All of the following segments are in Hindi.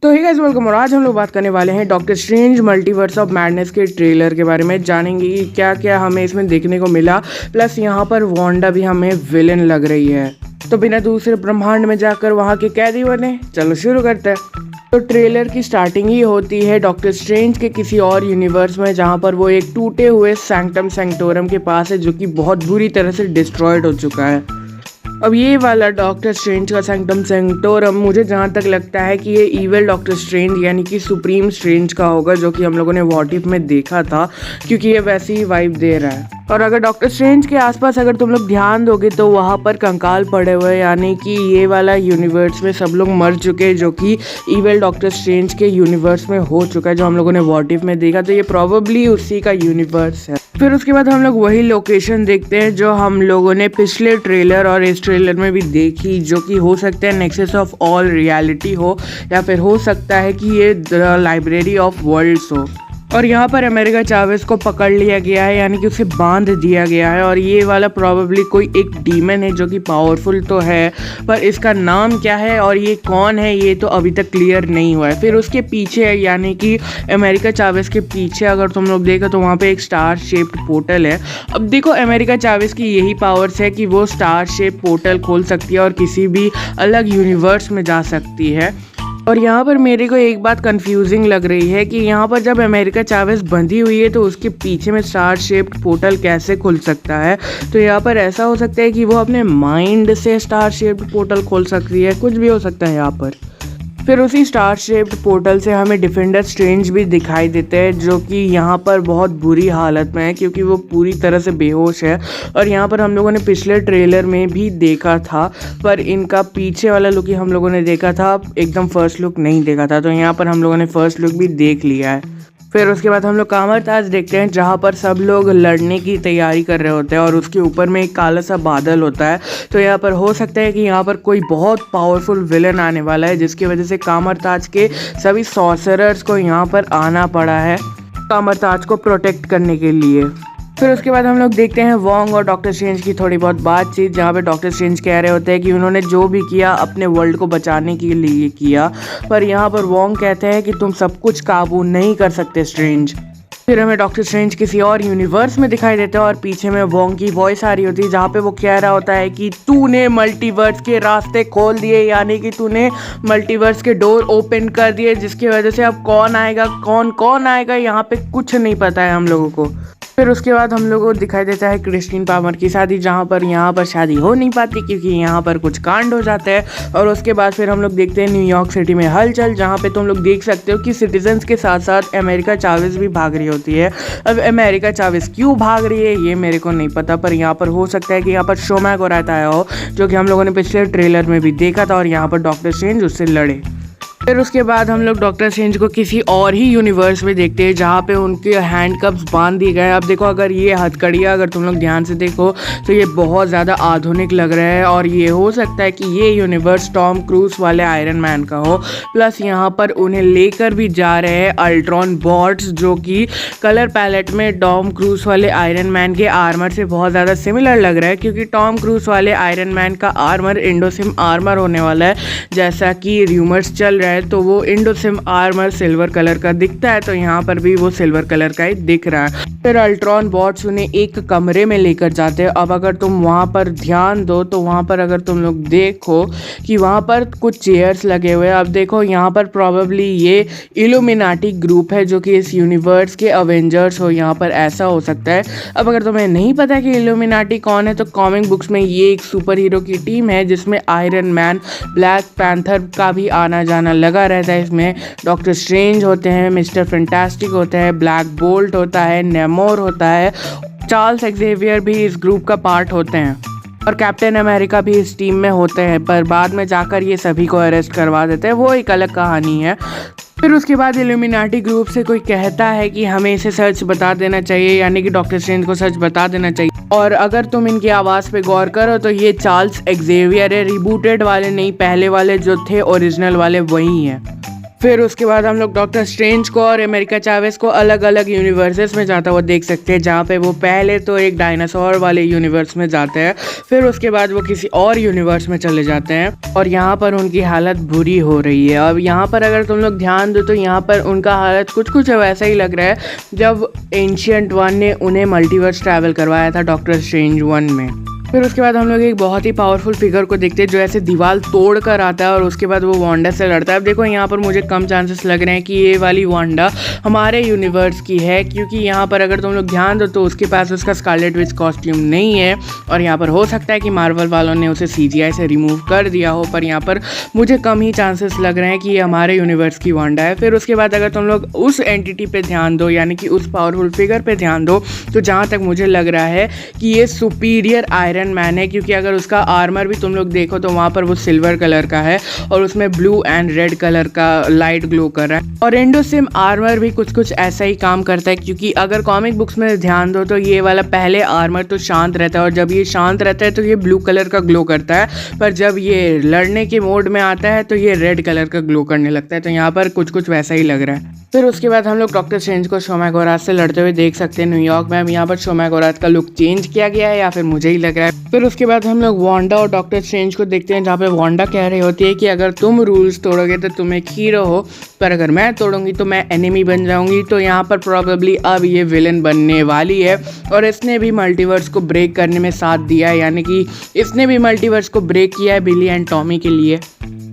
तो हे गाइस वेलकम। और आज हम लोग बात करने वाले हैं doctor strange multiverse of madness के ट्रेलर के बारे में। जानेंगे कि क्या क्या हमें इसमें देखने को मिला, प्लस यहाँ पर वांडा भी हमें विलेन लग रही है। तो बिना दूसरे ब्रह्मांड में जाकर वहाँ के कैदी बने, चलो शुरू करते हैं। तो ट्रेलर की स्टार्टिंग ही होती है डॉक्टर स्ट्रेंज के किसी और यूनिवर्स में, जहाँ पर वो एक टूटे हुए सैंक्टम सैंक्टोरम के पास है, जो कि बहुत बुरी तरह से डिस्ट्रॉयड हो चुका है। अब ये वाला डॉक्टर स्ट्रेंज का सैंक्टम सैंक्टोरम मुझे जहाँ तक लगता है कि ये ईविल डॉक्टर स्ट्रेंज यानी कि सुप्रीम स्ट्रेंज का होगा, जो कि हम लोगों ने व्हाट इफ में देखा था, क्योंकि ये वैसी ही वाइब दे रहा है। और अगर डॉक्टर स्ट्रेंज के आसपास अगर तुम लोग ध्यान दोगे तो वहाँ पर कंकाल पड़े हुए, यानी कि ये वाला यूनिवर्स में सब लोग मर चुके हैं, जो कि ईविल डॉक्टर स्ट्रेंज के यूनिवर्स में हो चुका है, जो हम लोगों ने व्हाट इफ में देखा। तो ये प्रॉबेबली उसी का यूनिवर्स है। फिर उसके बाद हम लोग वही लोकेशन देखते हैं जो हम लोगों ने पिछले ट्रेलर और इस ट्रेलर में भी देखी, जो कि हो सकता है नेक्सस ऑफ ऑल रियलिटी हो, या फिर हो सकता है कि ये लाइब्रेरी ऑफ वर्ल्ड्स हो। और यहाँ पर अमेरिका चावेज को पकड़ लिया गया है, यानी कि उसे बांध दिया गया है। और ये वाला प्रोबेबली कोई एक डीमन है, जो कि पावरफुल तो है, पर इसका नाम क्या है और ये कौन है ये तो अभी तक क्लियर नहीं हुआ है। फिर उसके पीछे यानी कि अमेरिका चावेज के पीछे अगर तुम लोग देखो तो वहाँ पे एक स्टार शेप्ड पोर्टल है। अब देखो अमेरिका चावेज की यही पावर्स है कि वो स्टार शेप पोर्टल खोल सकती है और किसी भी अलग यूनिवर्स में जा सकती है। और यहाँ पर मेरे को एक बात कंफ्यूजिंग लग रही है कि यहाँ पर जब अमेरिका चावेज बंधी हुई है तो उसके पीछे में स्टार शेप्ड पोर्टल कैसे खुल सकता है। तो यहाँ पर ऐसा हो सकता है कि वो अपने माइंड से स्टार शेप्ड पोर्टल खोल सकती है, कुछ भी हो सकता है यहाँ पर। फिर उसी स्टार शेप्ड पोर्टल से हमें डिफेंडर स्ट्रेंज भी दिखाई देते हैं, जो कि यहाँ पर बहुत बुरी हालत में है, क्योंकि वो पूरी तरह से बेहोश है। और यहाँ पर हम लोगों ने पिछले ट्रेलर में भी देखा था, पर इनका पीछे वाला लुक ही हम लोगों ने देखा था, एकदम फर्स्ट लुक नहीं देखा था। तो यहाँ पर हम लोगों ने फर्स्ट लुक भी देख लिया है। फिर उसके बाद हम लोग कामरताज देखते हैं, जहाँ पर सब लोग लड़ने की तैयारी कर रहे होते हैं और उसके ऊपर में एक काला सा बादल होता है। तो यहाँ पर हो सकता है कि यहाँ पर कोई बहुत पावरफुल विलन आने वाला है, जिसकी वजह से कामरताज के सभी सॉर्सरर्स को यहाँ पर आना पड़ा है कामरताज को प्रोटेक्ट करने के लिए। फिर उसके बाद हम लोग देखते हैं वोंग और डॉक्टर स्ट्रेंज की थोड़ी बहुत बातचीत, जहाँ पे डॉक्टर स्ट्रेंज कह रहे होते हैं कि उन्होंने जो भी किया अपने वर्ल्ड को बचाने के लिए किया, पर यहाँ पर वोंग कहते हैं कि तुम सब कुछ काबू नहीं कर सकते स्ट्रेंज। फिर हमें डॉक्टर स्ट्रेंज किसी और यूनिवर्स में दिखाई देते हैं और पीछे में वोंग की वॉइस आ रही होती है, जहाँ पे वो कह रहा होता है कि तूने मल्टीवर्स के रास्ते खोल दिए, यानी कि तूने मल्टीवर्स के डोर ओपन कर दिए, जिसकी वजह से अब कौन आएगा कौन आएगा यहाँ पे कुछ नहीं पता है हम लोगों को। फिर उसके बाद हम लोगों को दिखाई देता है क्रिस्टीन पामर की शादी, जहाँ पर यहाँ पर शादी हो नहीं पाती क्योंकि यहाँ पर कुछ कांड हो जाते हैं। और उसके बाद फिर हम लोग देखते हैं न्यूयॉर्क सिटी में हलचल, जहाँ पे तुम लोग देख सकते हो कि सिटीजन्स के साथ साथ अमेरिका चावेज भी भाग रही होती है। अब अमेरिका चावेज क्यों भाग रही है ये मेरे को नहीं पता, पर यहाँ पर हो सकता है कि यहाँ पर शोमैक और आया हो, जो कि हम लोगों ने पिछले ट्रेलर में भी देखा था, और यहाँ पर डॉक्टर स्ट्रेंज उससे लड़े। फिर उसके बाद हम लोग डॉक्टर स्ट्रेंज को किसी और ही यूनिवर्स में देखते हैं, जहाँ पे उनके हैंडकफ्स बांध दिए गए हैं। अब देखो अगर ये हथकड़ियाँ अगर तुम लोग ध्यान से देखो तो ये बहुत ज़्यादा आधुनिक लग रहा है, और ये हो सकता है कि ये यूनिवर्स टॉम क्रूज वाले आयरन मैन का हो। प्लस यहाँ पर उन्हें लेकर भी जा रहे हैं अल्ट्रॉन बॉट्स, जो कि कलर पैलेट में टॉम क्रूज वाले आयरन मैन के आर्मर से बहुत ज़्यादा सिमिलर लग रहा है, क्योंकि टॉम क्रूज वाले आयरन मैन का आर्मर इंडोसिम आर्मर होने वाला है, जैसा कि र्यूमर्स चल रहा है। तो वो इंडोसिम आर्मर सिल्वर कलर का दिखता है, तो यहाँ पर भी वो सिल्वर कलर का ही दिख रहा है। फिर अल्ट्रॉन बॉट्स उन्हें एक कमरे में लेकर जाते हैं। अब अगर तुम वहाँ पर ध्यान दो तो वहाँ पर अगर तुम लोग देखो कि वहाँ पर कुछ चेयर्स लगे हुए हैं। अब देखो यहाँ पर प्रॉबेबली ये इल्यूमिनाटी ग्रुप है, जो कि इस यूनिवर्स के अवेंजर्स हो, यहाँ पर ऐसा हो सकता है। अब अगर तुम्हें नहीं पता कि इल्यूमिनाटी कौन है, तो कॉमिक बुक्स में ये एक सुपर हीरो की टीम है, जिसमें आयरन मैन, ब्लैक पैंथर का भी आना जाना लगा रहता है। इसमें डॉक्टर स्ट्रेंज होते हैं, मिस्टर फैंटास्टिक होता है, ब्लैक बोल्ट होता है, नेमोर होता है, चार्ल्स एक्सेवियर भी इस ग्रुप का पार्ट होते हैं, और कैप्टन अमेरिका भी इस टीम में होते हैं, पर बाद में जाकर ये सभी को अरेस्ट करवा देते हैं, वो एक अलग कहानी है। फिर उसके बाद इल्यूमिनाटी ग्रुप से कोई कहता है कि हमें इसे सच बता देना चाहिए, यानी कि डॉक्टर स्ट्रेंज को सच बता देना चाहिए। और अगर तुम इनकी आवाज़ पे गौर करो तो ये चार्ल्स एक्सेवियर है, रिबूटेड वाले नहीं, पहले वाले जो थे ओरिजिनल वाले वही हैं। फिर उसके बाद हम लोग डॉक्टर स्ट्रेंज को और अमेरिका चावेस को अलग अलग यूनिवर्सेस में जाता हुआ देख सकते हैं, जहाँ पे वो पहले तो एक डायनासोर वाले यूनिवर्स में जाते हैं, फिर उसके बाद वो किसी और यूनिवर्स में चले जाते हैं और यहाँ पर उनकी हालत बुरी हो रही है। अब यहाँ पर अगर तुम लोग ध्यान दो तो यहाँ पर उनका हालत कुछ कुछ वैसा ही लग रहा है जब एंशिएंट वन ने उन्हें मल्टीवर्स ट्रैवल करवाया था डॉक्टर स्ट्रेंज वन में। फिर उसके बाद हम लोग एक बहुत ही पावरफुल फिगर को देखते हैं जो ऐसे दीवार तोड़ कर आता है और उसके बाद वो वांडा से लड़ता है। अब देखो यहाँ पर मुझे कम चांसेस लग रहे हैं कि ये वाली वांडा हमारे यूनिवर्स की है, क्योंकि यहाँ पर अगर तुम लोग ध्यान दो तो उसके पास उसका स्कारलेट विच कॉस्ट्यूम नहीं है और यहाँ पर हो सकता है कि मार्वल वालों ने उसे CGI से रिमूव कर दिया हो, पर यहाँ पर मुझे कम ही चांसेस लग रहे हैं कि ये हमारे यूनिवर्स की वांडा है। फिर उसके बाद अगर तुम लोग उस एंटिटी पे ध्यान दो, यानी कि उस पावरफुल फिगर पे ध्यान दो, तो जहाँ तक मुझे लग रहा है कि ये सुपीरियर आयरन मैन है, क्योंकि अगर उसका आर्मर भी तुम लोग देखो तो वहाँ पर वो सिल्वर कलर का है और उसमें ब्लू एंड रेड कलर का लाइट ग्लो कर रहा है। और एंडोसिम आर्मर भी कुछ कुछ ऐसा ही काम करता है, क्योंकि अगर कॉमिक बुक्स में ध्यान दो तो ये वाला पहले आर्मर तो शांत रहता है और जब ये शांत रहता है तो ये ब्लू कलर का ग्लो करता है, पर जब ये लड़ने के मोड में आता है तो ये रेड कलर का ग्लो करने लगता है। तो यहाँ पर कुछ कुछ वैसा ही लग रहा है। फिर उसके बाद हम लोग डॉक्टर स्ट्रेंज को शोमा गोराथ से लड़ते हुए देख सकते हैं न्यूयॉर्क में। अब यहाँ पर शोमा गोराथ का लुक चेंज किया गया है या फिर मुझे ही लग रहा है। फिर उसके बाद हम लोग वांडा और डॉक्टर स्ट्रेंज को देखते हैं, जहाँ पे वांडा कह रही होती है कि अगर तुम रूल्स तोड़ोगे तो तुम एक हीरो हो, पर अगर मैं तोड़ूंगी तो मैं एनिमी बन जाऊंगी। तो यहाँ पर प्रॉबेबली अब ये विलन बनने वाली है और इसने भी मल्टीवर्स को ब्रेक करने में साथ दिया है, यानी कि इसने भी मल्टीवर्स को ब्रेक किया है बिली एंड टॉमी के लिए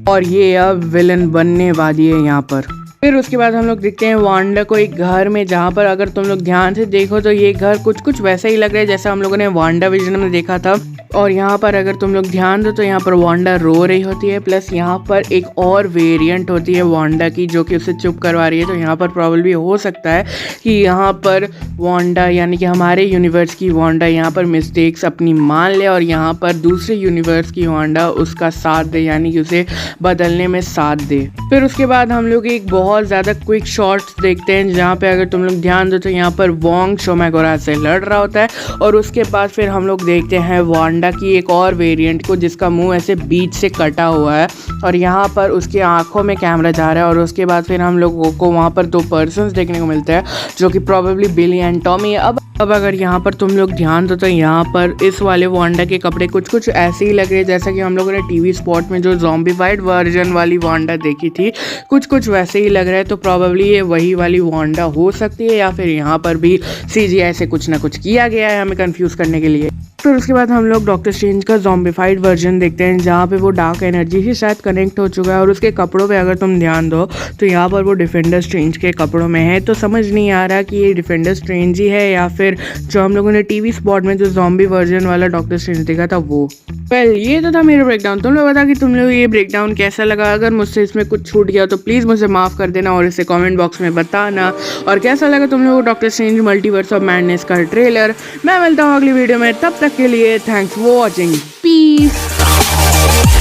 और ये अब विलन बनने वाली है यहाँ पर। फिर उसके बाद हम लोग देखते हैं वांडा को एक घर में, जहाँ पर अगर तुम लोग ध्यान से देखो तो ये घर कुछ कुछ वैसा ही लग रहा है जैसा हम लोगों ने वांडा विजन में देखा था। और यहाँ पर अगर तुम लोग ध्यान दो तो यहाँ पर वांडा रो रही होती है, प्लस यहाँ पर एक और वेरिएंट होती है वांडा की जो कि उसे चुप करवा रही है। तो यहाँ पर प्रॉब्लली हो सकता है कि यहाँ पर वांडा यानी कि हमारे यूनिवर्स की वांडा यहाँ पर मिस्टेक्स अपनी मान ले और यहाँ पर दूसरे यूनिवर्स की वांडा उसका साथ दे, यानी कि उसे बदलने में साथ दे। फिर उसके बाद हम लोग एक बहुत ज़्यादा क्विक शॉट्स देखते हैं, जहाँ पे अगर तुम लोग ध्यान दो तो यहाँ पर वोंग शोमा गोराथ से लड़ रहा होता है और उसके बाद फिर हम लोग देखते हैं वांडा की एक और वेरिएंट को जिसका मुंह ऐसे बीच से कटा हुआ है और यहाँ पर उसके आंखों में कैमरा जा रहा है। और उसके बाद फिर हम लोगों को वहाँ पर दो पर्सन्स देखने को मिलते हैं जो कि प्रॉबेबली बिली एंड टॉमी है। अब अगर यहाँ पर तुम लोग ध्यान दो तो यहाँ पर इस वाले वांडा के कपड़े कुछ कुछ ऐसे ही लग रहे हैं जैसा कि हम लोगों ने टीवी स्पॉट में जो ज़ॉम्बीफाइड वर्जन वाली वांडा देखी थी, कुछ कुछ वैसे ही लग रहा है। तो प्रॉबेबली ये वही वाली वांडा हो सकती है या फिर यहाँ पर भी CGI से कुछ ना कुछ किया गया है हमें कंफ्यूज करने के लिए। फिर उसके बाद हम लोग डॉक्टर स्ट्रेंज का ज़ॉम्बीफाइड वर्जन देखते हैं, जहाँ पे वो डार्क एनर्जी से शायद कनेक्ट हो चुका है और उसके कपड़ों पे अगर तुम ध्यान दो तो यहाँ पर वो डिफेंडर स्ट्रेंज के कपड़ों में है। तो समझ नहीं आ रहा कि ये डिफेंडर स्ट्रेंज ही है या फिर जो हम लोगों ने टीवी स्पॉट में जो ज़ॉम्बी वर्जन वाला डॉक्टर स्ट्रेंज देखा था वो। वेल ये तो था मेरा ब्रेकडाउन। तुम लोग बता कि तुम लोग ये ब्रेकडाउन कैसा लगा। अगर मुझसे इसमें कुछ छूट गया तो प्लीज़ मुझे माफ़ कर देना और इसे कमेंट बॉक्स में बताना। और कैसा लगा तुम लोगों को doctor strange multiverse of madness का ट्रेलर। मैं मिलता हूँ अगली वीडियो में, तब तक के लिए थैंक्स फॉर वॉचिंग, पीस।